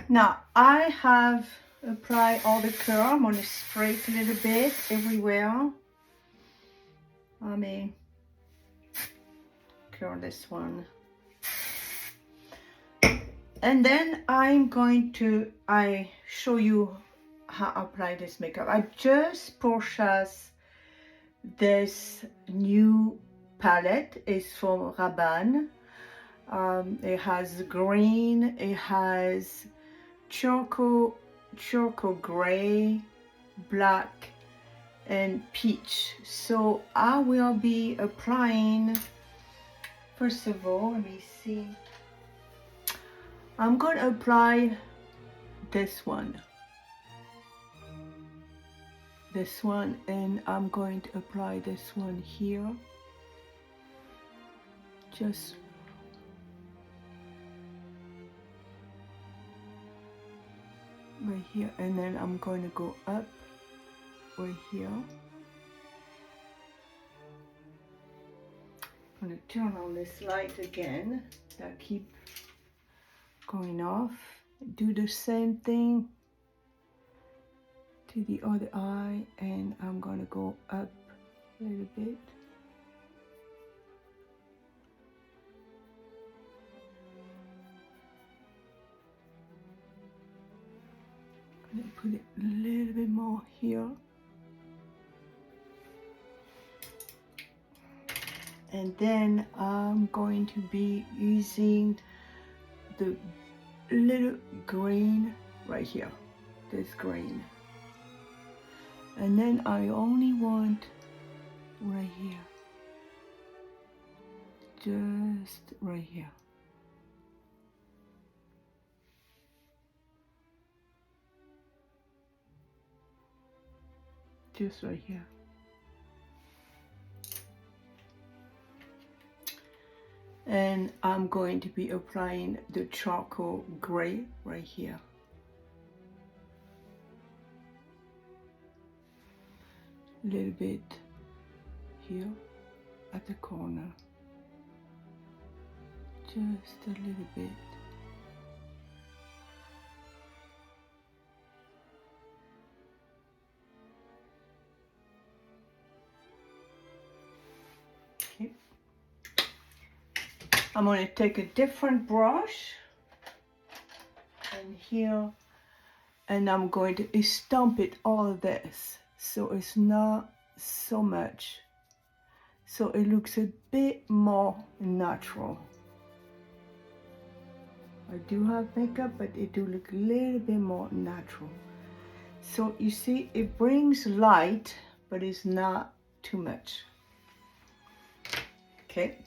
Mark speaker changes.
Speaker 1: Now I have applied all the color. I'm going to spray it a little bit everywhere. I may curl this one. And then I show you how I apply this makeup. I just purchased this new palette. It's from Rabanne. It has green, it has charcoal gray, black, and peach. So I will be applying, first of all, let me see. I'm going to apply this one, and I'm going to apply this one here, just right here, and then I'm going to go up right here. I'm going to turn on this light again that keep going off. Do the same thing to the other eye, and I'm going to go up a little bit. I'm going to put it a little bit more here. And then I'm going to be using the little green right here, this green. And then I only want right here, just right here. Just right here. And I'm going to be applying the charcoal gray right here. A little bit here at the corner. Just a little bit. Okay. I'm going to take a different brush and here, and I'm going to stamp it all of this so it's not so much, so it looks a bit more natural. I do have makeup, but it do look a little bit more natural. So you see, it brings light, but it's not too much. Okay.